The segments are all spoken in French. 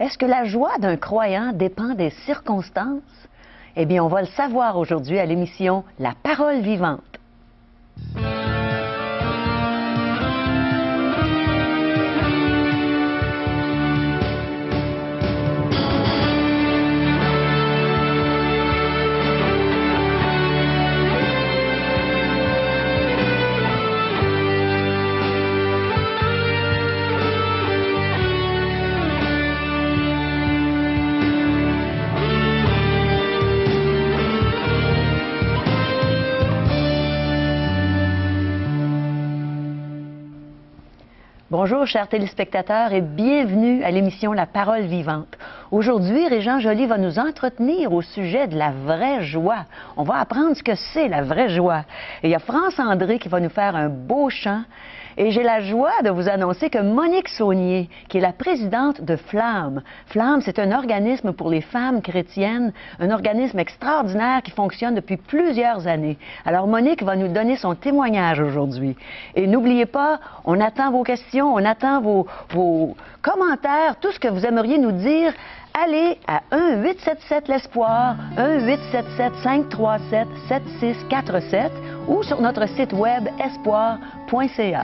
Est-ce que la joie d'un croyant dépend des circonstances? Eh bien, on va le savoir aujourd'hui à l'émission La Parole vivante. Bonjour, chers téléspectateurs, et bienvenue à l'émission La Parole vivante. Aujourd'hui, Régent Joly va nous entretenir au sujet de la vraie joie. On va apprendre ce que c'est la vraie joie. Et il y a France André qui va nous faire un beau chant. Et j'ai la joie de vous annoncer que Monique Saunier, qui est la présidente de Flamme. Flamme, c'est un organisme pour les femmes chrétiennes, un organisme extraordinaire qui fonctionne depuis plusieurs années. Alors Monique va nous donner son témoignage aujourd'hui. Et n'oubliez pas, on attend vos questions, on attend vos commentaires, tout ce que vous aimeriez nous dire. Allez à 1-877-l'Espoir, 1-877-537-7647 ou sur notre site web espoir.ca.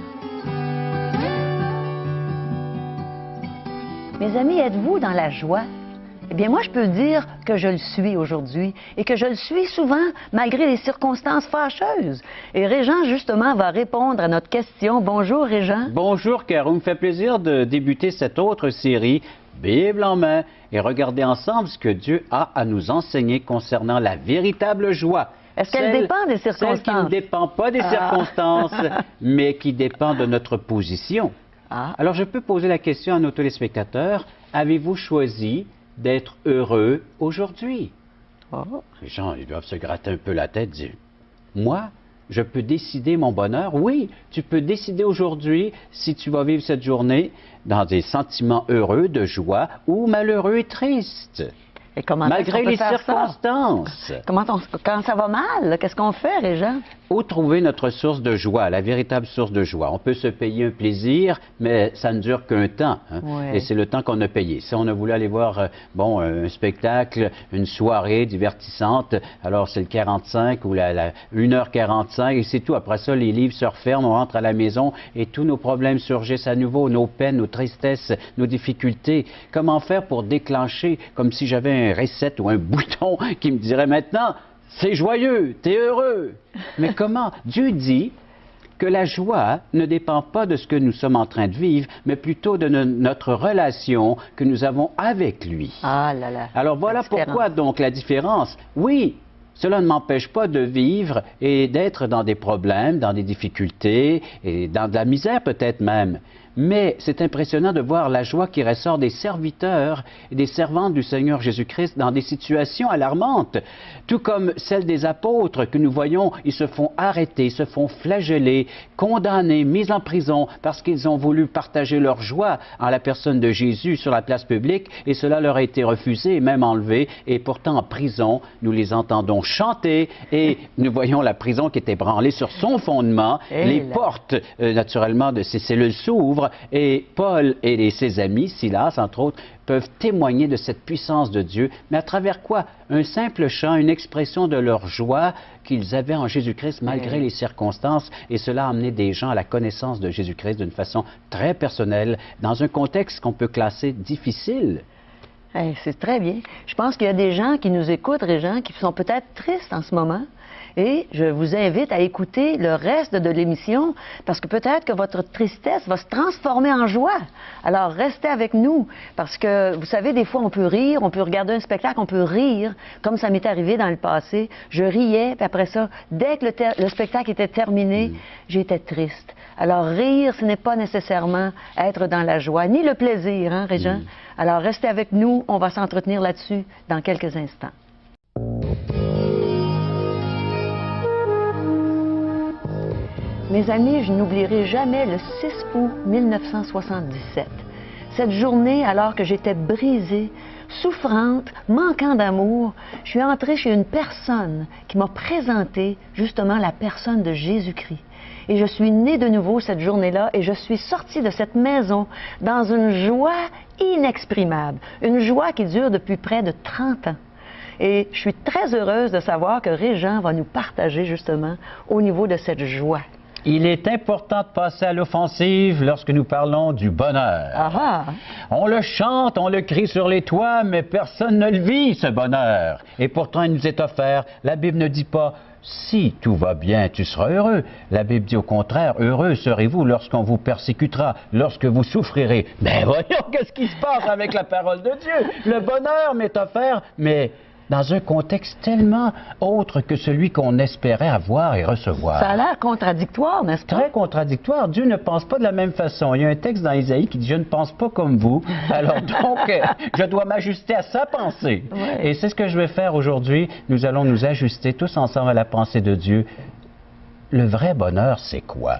Mes amis, êtes-vous dans la joie? Eh bien, moi, je peux dire que je le suis aujourd'hui et que je le suis souvent malgré les circonstances fâcheuses. Et Régent, justement, va répondre à notre question. Bonjour, Régent. Bonjour, Caro. Il me fait plaisir de débuter cette autre série, Bible en main, et regarder ensemble ce que Dieu a à nous enseigner concernant la véritable joie. Est-ce qu'elle dépend des circonstances? Celle qui ne dépend pas des circonstances, mais qui dépend de notre position. Alors, je peux poser la question à nos téléspectateurs. Avez-vous choisi d'être heureux aujourd'hui? Les gens, ils doivent se gratter un peu la tête, dire, moi, je peux décider mon bonheur. Oui, tu peux décider aujourd'hui si tu vas vivre cette journée dans des sentiments heureux, de joie, ou malheureux et tristes. Et comment malgré les circonstances. Quand ça va mal, qu'est-ce qu'on fait, Régent? Où trouver notre source de joie, la véritable source de joie? On peut se payer un plaisir, mais ça ne dure qu'un temps. Hein? Ouais. Et c'est le temps qu'on a payé. Si on a voulu aller voir un spectacle, une soirée divertissante, alors c'est le 45 ou la 1h45 et c'est tout. Après ça, les livres se referment, on rentre à la maison et tous nos problèmes surgissent à nouveau, nos peines, nos tristesses, nos difficultés. Comment faire pour déclencher, comme si j'avais un reset ou un bouton qui me dirait maintenant, c'est joyeux, t'es heureux. Mais comment? Dieu dit que la joie ne dépend pas de ce que nous sommes en train de vivre, mais plutôt de notre relation que nous avons avec lui. Ah là là. Alors voilà pourquoi donc la différence. Oui, cela ne m'empêche pas de vivre et d'être dans des problèmes, dans des difficultés et dans de la misère peut-être même. Mais c'est impressionnant de voir la joie qui ressort des serviteurs et des servantes du Seigneur Jésus-Christ dans des situations alarmantes. Tout comme celle des apôtres que nous voyons, ils se font arrêter, se font flageller, condamnés, mis en prison parce qu'ils ont voulu partager leur joie en la personne de Jésus sur la place publique et cela leur a été refusé et même enlevé. Et pourtant en prison, nous les entendons chanter et nous voyons la prison qui est ébranlée sur son fondement. Les portes, naturellement, de ces cellules s'ouvrent. Et Paul et ses amis, Silas, entre autres, peuvent témoigner de cette puissance de Dieu, mais à travers quoi? Un simple chant, une expression de leur joie qu'ils avaient en Jésus-Christ malgré les circonstances, et cela a amené des gens à la connaissance de Jésus-Christ d'une façon très personnelle, dans un contexte qu'on peut classer difficile. C'est très bien. Je pense qu'il y a des gens qui nous écoutent, Régent, qui sont peut-être tristes en ce moment. Et je vous invite à écouter le reste de l'émission parce que peut-être que votre tristesse va se transformer en joie. Alors, restez avec nous parce que, vous savez, des fois, on peut rire, on peut regarder un spectacle, on peut rire, comme ça m'est arrivé dans le passé. Je riais, puis après ça, dès que le spectacle était terminé, j'étais triste. Alors, rire, ce n'est pas nécessairement être dans la joie, ni le plaisir, hein, Régent? Alors, restez avec nous, on va s'entretenir là-dessus dans quelques instants. Mes amis, je n'oublierai jamais le 6 août 1977. Cette journée, alors que j'étais brisée, souffrante, manquant d'amour, je suis entrée chez une personne qui m'a présenté justement la personne de Jésus-Christ. Et je suis née de nouveau cette journée-là et je suis sortie de cette maison dans une joie inexprimable, une joie qui dure depuis près de 30 ans. Et je suis très heureuse de savoir que Régent va nous partager justement au niveau de cette joie. Il est important de passer à l'offensive lorsque nous parlons du bonheur. Ah! On le chante, on le crie sur les toits, mais personne ne le vit, ce bonheur. Et pourtant, il nous est offert. La Bible ne dit pas « si tout va bien, tu seras heureux ». La Bible dit au contraire « heureux serez-vous lorsqu'on vous persécutera, lorsque vous souffrirez ». Mais voyons, qu'est-ce qui se passe avec la parole de Dieu? Le bonheur m'est offert, mais dans un contexte tellement autre que celui qu'on espérait avoir et recevoir. Ça a l'air contradictoire, n'est-ce pas? Très contradictoire. Dieu ne pense pas de la même façon. Il y a un texte dans Isaïe qui dit « Je ne pense pas comme vous, alors donc je dois m'ajuster à sa pensée. Ouais. » Et c'est ce que je vais faire aujourd'hui. Nous allons nous ajuster tous ensemble à la pensée de Dieu. Le vrai bonheur, c'est quoi?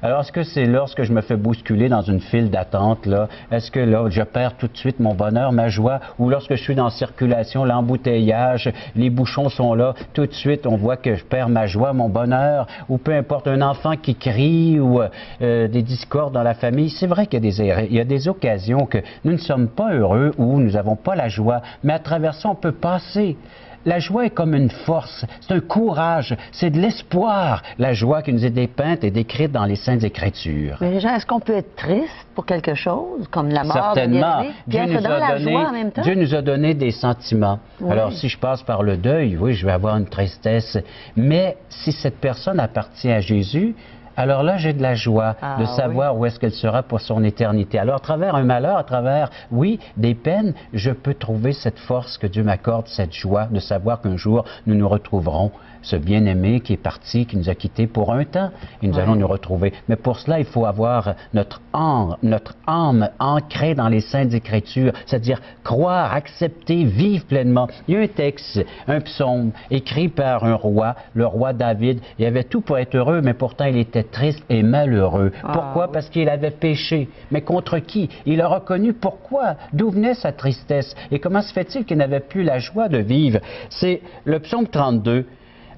Alors, est-ce que c'est lorsque je me fais bousculer dans une file d'attente, là? Est-ce que là, je perds tout de suite mon bonheur, ma joie? Ou lorsque je suis dans la circulation, l'embouteillage, les bouchons sont là, tout de suite, on voit que je perds ma joie, mon bonheur? Ou peu importe, un enfant qui crie ou des discordes dans la famille. C'est vrai qu'il y a des occasions que nous ne sommes pas heureux ou nous n'avons pas la joie, mais à travers ça, on peut passer. La joie est comme une force, c'est un courage, c'est de l'espoir, la joie qui nous est dépeinte et décrite dans les Saintes Écritures. Mais Régent, est-ce qu'on peut être triste pour quelque chose, comme la mort Certainement. de bien-aimé, puis être dans la joie en même temps? Dieu nous a donné des sentiments. Oui. Alors, si je passe par le deuil, oui, je vais avoir une tristesse. Mais si cette personne appartient à Jésus, alors là, j'ai de la joie de savoir où est-ce qu'elle sera pour son éternité. Alors, à travers un malheur, à travers, oui, des peines, je peux trouver cette force que Dieu m'accorde, cette joie de savoir qu'un jour, nous nous retrouverons. Ce bien-aimé qui est parti, qui nous a quittés pour un temps, et nous allons nous retrouver. Mais pour cela, il faut avoir notre âme ancrée dans les Saintes Écritures, c'est-à-dire croire, accepter, vivre pleinement. Il y a un texte, un psaume, écrit par un roi, le roi David. Il avait tout pour être heureux, mais pourtant il était triste et malheureux. Pourquoi? Parce qu'il avait péché. Mais contre qui? Il a reconnu pourquoi, d'où venait sa tristesse, et comment se fait-il qu'il n'avait plus la joie de vivre? C'est le psaume 32.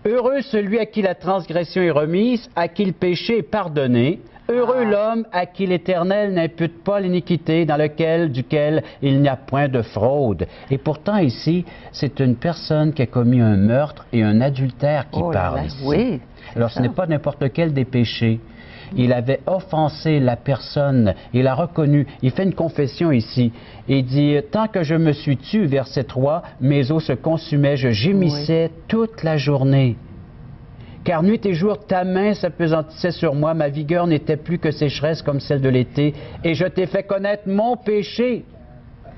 Heureux celui à qui la transgression est remise, à qui le péché est pardonné. Heureux l'homme à qui l'Éternel n'impute pas l'iniquité, duquel il n'y a point de fraude. Et pourtant ici, c'est une personne qui a commis un meurtre et un adultère qui parle ici. Oui, alors ce n'est pas n'importe quel des péchés. Il avait offensé la personne, il a reconnu, il fait une confession ici. Il dit, tant que je me suis tu, verset 3, mes os se consumaient, je gémissais toute la journée. Car nuit et jour, ta main s'appesantissait sur moi, ma vigueur n'était plus que sécheresse comme celle de l'été, et je t'ai fait connaître mon péché.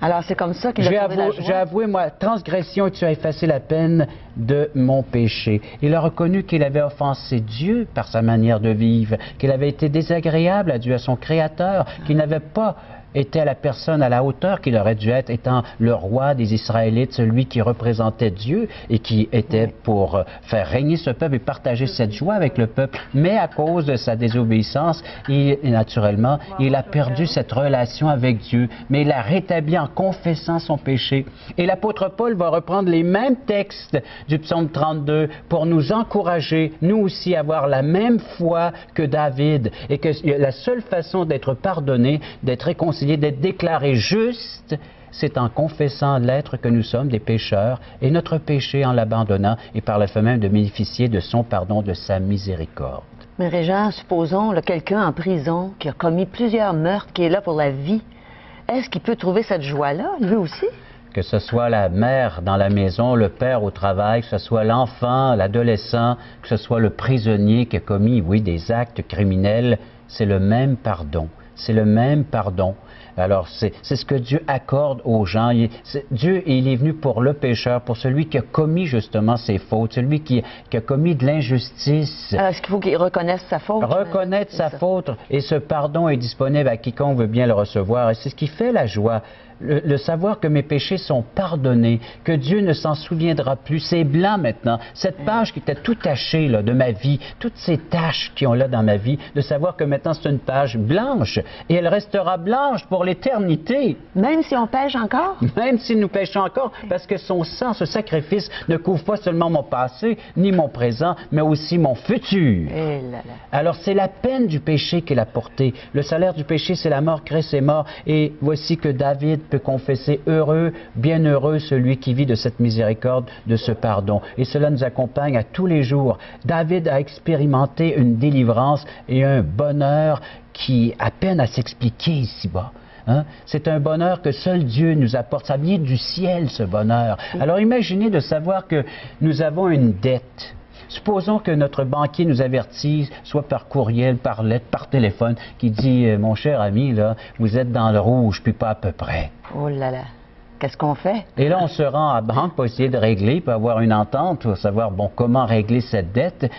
Alors, c'est comme ça qu'il a trouvé la joie. J'ai avoué, moi, transgression, et tu as effacé la peine de mon péché. Il a reconnu qu'il avait offensé Dieu par sa manière de vivre, qu'il avait été désagréable à Dieu, à son Créateur, qu'il n'avait pas était la personne à la hauteur qu'il aurait dû être, étant le roi des Israélites, celui qui représentait Dieu et qui était pour faire régner ce peuple et partager cette joie avec le peuple. Mais à cause de sa désobéissance, naturellement, il a perdu cette relation avec Dieu, mais il l'a rétabli en confessant son péché. Et l'apôtre Paul va reprendre les mêmes textes du psaume 32 pour nous encourager, nous aussi, à avoir la même foi que David, et que la seule façon d'être pardonné, d'être réconcilié, d'être déclaré juste, c'est en confessant l'être que nous sommes des pécheurs et notre péché en l'abandonnant et par le fait même de bénéficier de son pardon, de sa miséricorde. Mais Régent, supposons quelqu'un en prison qui a commis plusieurs meurtres, qui est là pour la vie. Est-ce qu'il peut trouver cette joie-là, lui aussi? Que ce soit la mère dans la maison, le père au travail, que ce soit l'enfant, l'adolescent, que ce soit le prisonnier qui a commis, oui, des actes criminels, c'est le même pardon. C'est le même pardon. Alors, c'est ce que Dieu accorde aux gens. Dieu, il est venu pour le pécheur, pour celui qui a commis justement ses fautes, celui qui a commis de l'injustice. Est-ce qu'il faut qu'il reconnaisse sa faute? Reconnaître sa faute. Et ce pardon est disponible à quiconque veut bien le recevoir. Et c'est ce qui fait la joie. Le savoir que mes péchés sont pardonnés, que Dieu ne s'en souviendra plus. C'est blanc maintenant. Cette page qui était tout tachée là, de ma vie, toutes ces taches qui ont là dans ma vie, de savoir que maintenant c'est une page blanche et elle restera blanche pour l'éternité. Même si on pêche encore? Même si nous péchons encore, parce que son sang, ce sacrifice, ne couvre pas seulement mon passé, ni mon présent, mais aussi mon futur. Alors c'est la peine du péché qu'il a portée. Le salaire du péché, c'est la mort, Christ est mort. Et voici que David peut confesser « Heureux, bienheureux celui qui vit de cette miséricorde, de ce pardon ». Et cela nous accompagne à tous les jours. David a expérimenté une délivrance et un bonheur qui a peine à s'expliquer ici-bas. Hein? C'est un bonheur que seul Dieu nous apporte. Ça vient du ciel, ce bonheur. Alors imaginez de savoir que nous avons une dette. Supposons que notre banquier nous avertisse, soit par courriel, par lettre, par téléphone, qui dit « Mon cher ami, là, vous êtes dans le rouge, puis pas à peu près. » Oh là là! Qu'est-ce qu'on fait? Et là, on se rend à la banque pour essayer de régler, pour avoir une entente, pour savoir, bon, comment régler cette dette.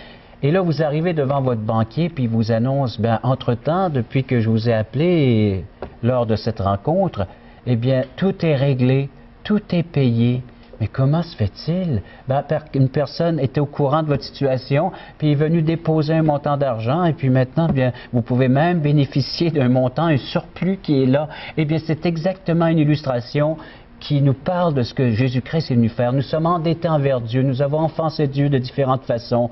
Et là, vous arrivez devant votre banquier, puis il vous annonce, bien, entre-temps, depuis que je vous ai appelé lors de cette rencontre, eh bien, tout est réglé, tout est payé. Mais comment se fait-il? Ben, une personne était au courant de votre situation, puis est venue déposer un montant d'argent, et puis maintenant, bien, vous pouvez même bénéficier d'un montant, un surplus qui est là. Eh bien, c'est exactement une illustration qui nous parle de ce que Jésus-Christ est venu faire. Nous sommes endettés envers Dieu, nous avons offensé Dieu de différentes façons,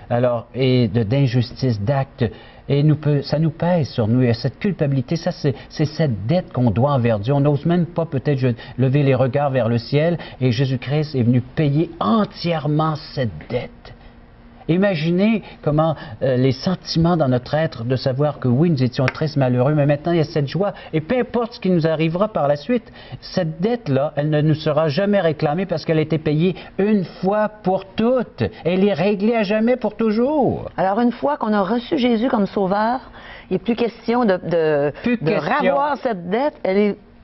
alors, et d'injustice, d'actes, et ça nous pèse sur nous. Et cette culpabilité, ça, c'est cette dette qu'on doit envers Dieu. On n'ose même pas peut-être lever les regards vers le ciel, et Jésus-Christ est venu payer entièrement cette dette. Imaginez comment les sentiments dans notre être de savoir que oui, nous étions tristes, malheureux, mais maintenant il y a cette joie. Et peu importe ce qui nous arrivera par la suite, cette dette-là, elle ne nous sera jamais réclamée parce qu'elle a été payée une fois pour toutes. Elle est réglée à jamais pour toujours. Alors, une fois qu'on a reçu Jésus comme sauveur, il n'est plus question de ravoir cette dette.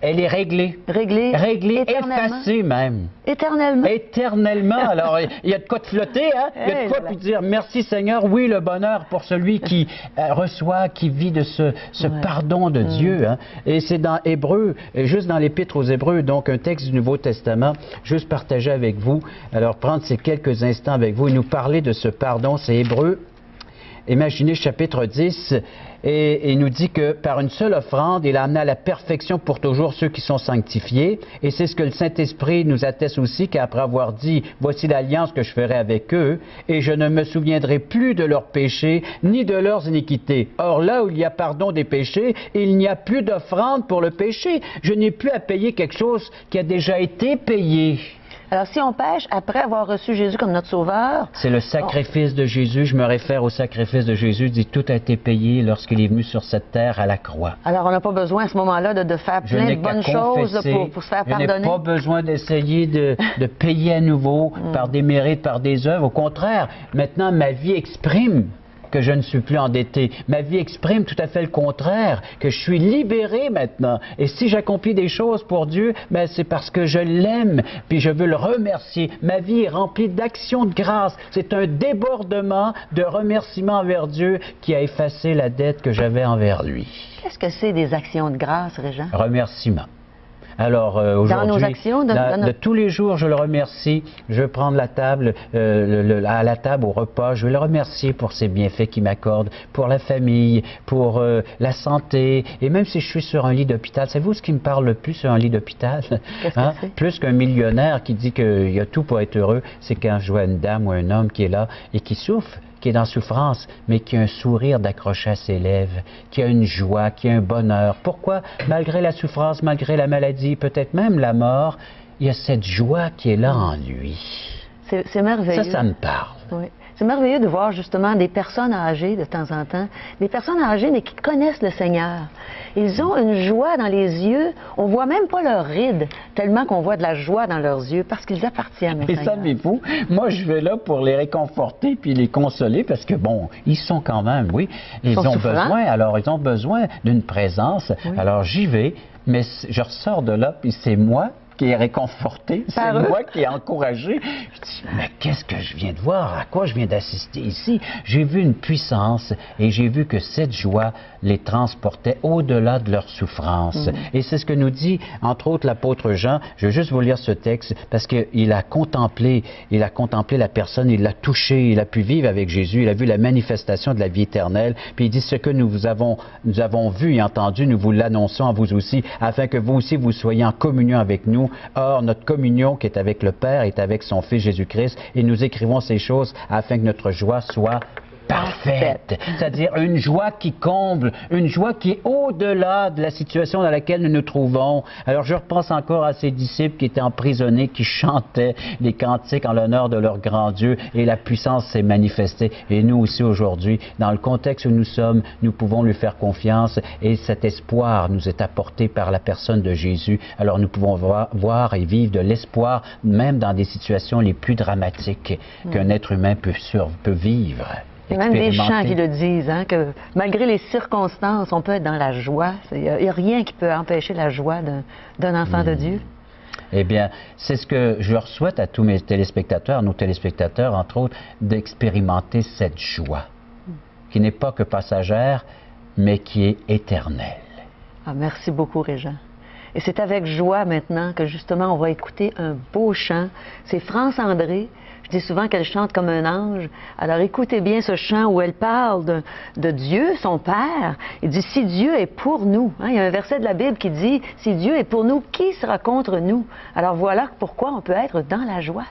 Elle est réglée. Réglée, effacée même. Éternellement. Éternellement. Alors, il y a de quoi de flotter, hein? Il y a de quoi puis dire merci Seigneur. Oui, le bonheur pour celui qui reçoit, qui vit de ce pardon de Dieu. Hein? Et c'est dans Hébreux, juste dans l'Épître aux Hébreux, donc un texte du Nouveau Testament, juste partager avec vous. Alors, prendre ces quelques instants avec vous et nous parler de ce pardon. C'est Hébreux. Imaginez chapitre 10, et il nous dit que par une seule offrande, il a amené à la perfection pour toujours ceux qui sont sanctifiés. Et c'est ce que le Saint-Esprit nous atteste aussi, qu'après avoir dit, voici l'alliance que je ferai avec eux, et je ne me souviendrai plus de leurs péchés, ni de leurs iniquités. Or là où il y a pardon des péchés, il n'y a plus d'offrande pour le péché. Je n'ai plus à payer quelque chose qui a déjà été payé. Alors, si on pêche après avoir reçu Jésus comme notre sauveur... C'est le sacrifice de Jésus. Je me réfère au sacrifice de Jésus. Dit tout a été payé lorsqu'il est venu sur cette terre à la croix. Alors, on n'a pas besoin à ce moment-là de faire plein de bonnes choses pour se faire pardonner. Je n'ai pas besoin d'essayer de payer à nouveau par des mérites, par des œuvres. Au contraire, maintenant, ma vie exprime que je ne suis plus endetté. Ma vie exprime tout à fait le contraire, que je suis libéré maintenant. Et si j'accomplis des choses pour Dieu, ben c'est parce que je l'aime, puis je veux le remercier. Ma vie est remplie d'actions de grâce. C'est un débordement de remerciements envers Dieu qui a effacé la dette que j'avais envers lui. Qu'est-ce que c'est des actions de grâce, Régent? Remerciements. Alors aujourd'hui, dans nos actions, de tous les jours, je le remercie. Je vais prendre la table, à la table au repas. Je vais le remercier pour ses bienfaits qu'il m'accorde, pour la famille, pour la santé. Et même si je suis sur un lit d'hôpital, savez-vous ce qui me parle le plus sur un lit d'hôpital? Hein? Plus qu'un millionnaire qui dit qu'il y a tout pour être heureux, c'est quand je vois une dame ou un homme qui est là et qui souffre, qui est dans souffrance, mais qui a un sourire d'accroché à ses lèvres, qui a une joie, qui a un bonheur. Pourquoi? Malgré la souffrance, malgré la maladie, peut-être même la mort, il y a cette joie qui est là en lui. C'est merveilleux. Ça me parle. Oui. C'est merveilleux de voir justement des personnes âgées de temps en temps, des personnes âgées mais qui connaissent le Seigneur. Ils ont une joie dans les yeux, on voit même pas leurs rides, tellement qu'on voit de la joie dans leurs yeux, parce qu'ils appartiennent au Seigneur. Et savez-vous, moi je vais là pour les réconforter puis les consoler, parce que bon, ils sont quand même, oui, ils ont besoin, alors ils ont besoin d'une présence, alors j'y vais, mais je ressors de là, puis c'est moi qui est réconforté, c'est moi qui est encouragé. Je dis, mais qu'est-ce que je viens de voir? À quoi je viens d'assister ici? J'ai vu une puissance et j'ai vu que cette joie les transportait au-delà de leur souffrance. Et c'est ce que nous dit, entre autres, l'apôtre Jean. Je vais juste vous lire ce texte parce qu'il a contemplé la personne, il l'a touché, il a pu vivre avec Jésus, il a vu la manifestation de la vie éternelle. Puis il dit, ce que nous avons vu et entendu, nous vous l'annonçons à vous aussi, afin que vous aussi vous soyez en communion avec nous. Or, notre communion qui est avec le Père est avec son Fils Jésus-Christ, et nous écrivons ces choses afin que notre joie soit parfaite, c'est-à-dire une joie qui comble, une joie qui est au-delà de la situation dans laquelle nous nous trouvons. Alors je repense encore à ces disciples qui étaient emprisonnés, qui chantaient des cantiques en l'honneur de leur grand Dieu, et la puissance s'est manifestée. Et nous aussi aujourd'hui, dans le contexte où nous sommes, nous pouvons lui faire confiance, et cet espoir nous est apporté par la personne de Jésus. Alors nous pouvons voir et vivre de l'espoir, même dans des situations les plus dramatiques qu'un être humain peut vivre. Il y a même des chants qui le disent, hein, que malgré les circonstances, on peut être dans la joie. Il n'y a rien qui peut empêcher la joie d'un enfant de Dieu. Eh bien, c'est ce que je leur souhaite à tous mes téléspectateurs, nos téléspectateurs, entre autres, d'expérimenter cette joie, qui n'est pas que passagère, mais qui est éternelle. Ah, merci beaucoup, Régent. Et c'est avec joie maintenant que justement on va écouter un beau chant. C'est France André. Je dis souvent qu'elle chante comme un ange. Alors écoutez bien ce chant où elle parle de Dieu, son Père. Il dit « Si Dieu est pour nous », hein, il y a un verset de la Bible qui dit « Si Dieu est pour nous, qui sera contre nous ?» Alors voilà pourquoi on peut être dans la joie.